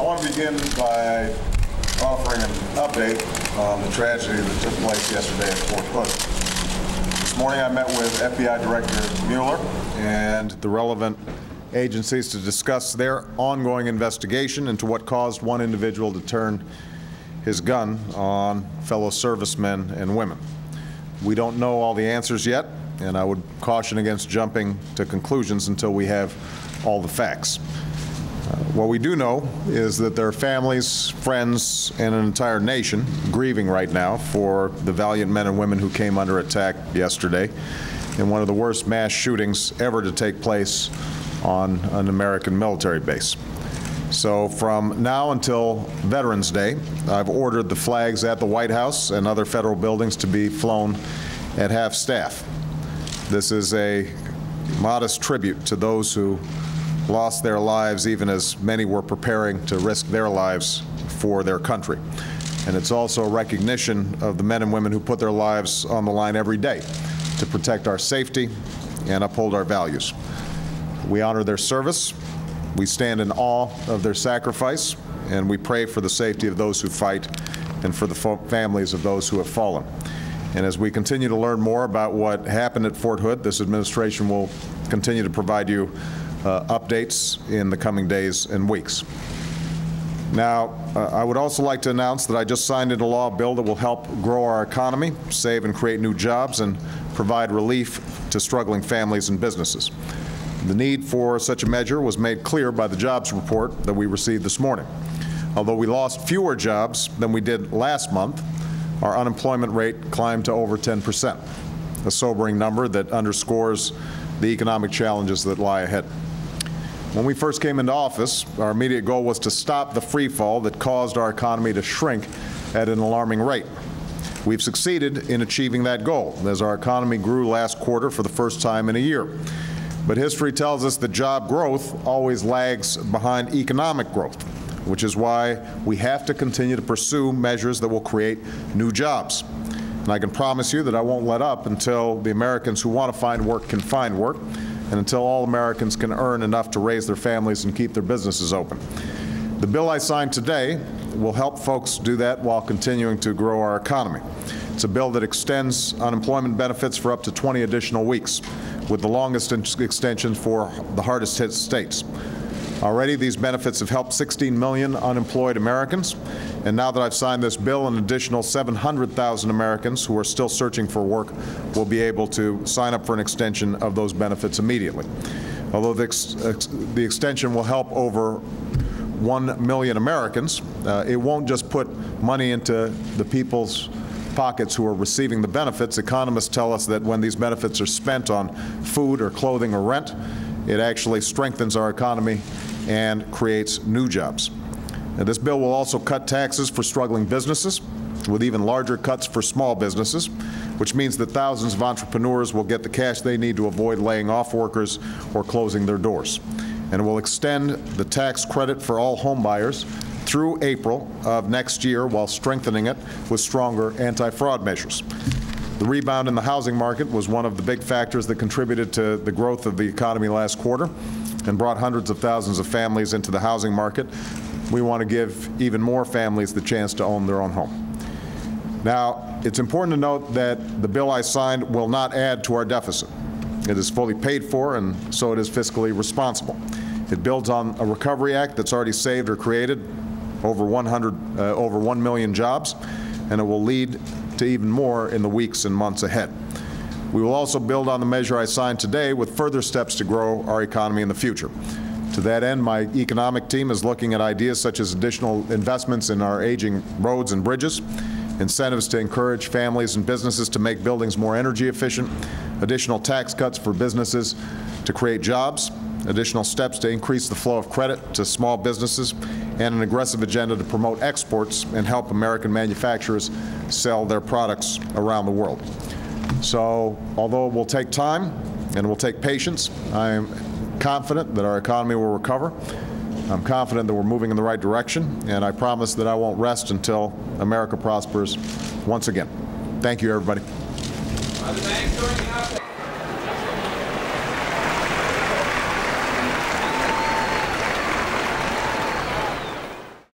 I want to begin by offering an update on the tragedy that took place yesterday at Fort Hood. This morning I met with FBI Director Mueller and the relevant agencies to discuss their ongoing investigation into what caused one individual to turn his gun on fellow servicemen and women. We don't know all the answers yet, and I would caution against jumping to conclusions until we have all the facts. What we do know is that there are families, friends, and an entire nation grieving right now for the valiant men and women who came under attack yesterday in one of the worst mass shootings ever to take place on an American military base. So from now until Veterans Day, I've ordered the flags at the White House and other federal buildings to be flown at half-staff. This is a modest tribute to those who lost their lives even as many were preparing to risk their lives for their country. And it's also a recognition of the men and women who put their lives on the line every day to protect our safety and uphold our values. We honor their service, we stand in awe of their sacrifice, and we pray for the safety of those who fight and for the families of those who have fallen. And as we continue to learn more about what happened at Fort Hood, this administration will continue to provide you updates in the coming days and weeks. Now, I would also like to announce that I just signed into law a bill that will help grow our economy, save and create new jobs, and provide relief to struggling families and businesses. The need for such a measure was made clear by the jobs report that we received this morning. Although we lost fewer jobs than we did last month, our unemployment rate climbed to over 10%, a sobering number that underscores the economic challenges that lie ahead. When we first came into office, our immediate goal was to stop the free fall that caused our economy to shrink at an alarming rate. We've succeeded in achieving that goal, as our economy grew last quarter for the first time in a year. But history tells us that job growth always lags behind economic growth, which is why we have to continue to pursue measures that will create new jobs. And I can promise you that I won't let up until the Americans who want to find work can find work, and until all Americans can earn enough to raise their families and keep their businesses open. The bill I signed today will help folks do that while continuing to grow our economy. It's a bill that extends unemployment benefits for up to 20 additional weeks, with the longest extension for the hardest hit states. Already, these benefits have helped 16 million unemployed Americans, and now that I've signed this bill, an additional 700,000 Americans who are still searching for work will be able to sign up for an extension of those benefits immediately. Although the extension will help over 1 million Americans, it won't just put money into the people's pockets who are receiving the benefits. Economists tell us that when these benefits are spent on food or clothing or rent, it actually strengthens our economy and creates new jobs. Now, this bill will also cut taxes for struggling businesses, with even larger cuts for small businesses, which means that thousands of entrepreneurs will get the cash they need to avoid laying off workers or closing their doors. And it will extend the tax credit for all home buyers through April of next year, while strengthening it with stronger anti-fraud measures. The rebound in the housing market was one of the big factors that contributed to the growth of the economy last quarter and brought hundreds of thousands of families into the housing market. We want to give even more families the chance to own their own home. Now, it's important to note that the bill I signed will not add to our deficit. It is fully paid for, and so it is fiscally responsible. It builds on a Recovery Act that's already saved or created over 1 million jobs, and it will lead to even more in the weeks and months ahead. We will also build on the measure I signed today with further steps to grow our economy in the future. To that end, my economic team is looking at ideas such as additional investments in our aging roads and bridges, incentives to encourage families and businesses to make buildings more energy efficient, additional tax cuts for businesses to create jobs, additional steps to increase the flow of credit to small businesses, and an aggressive agenda to promote exports and help American manufacturers sell their products around the world. So, although it will take time and it will take patience, I am confident that our economy will recover. I'm confident that we're moving in the right direction, and I promise that I won't rest until America prospers once again. Thank you, everybody.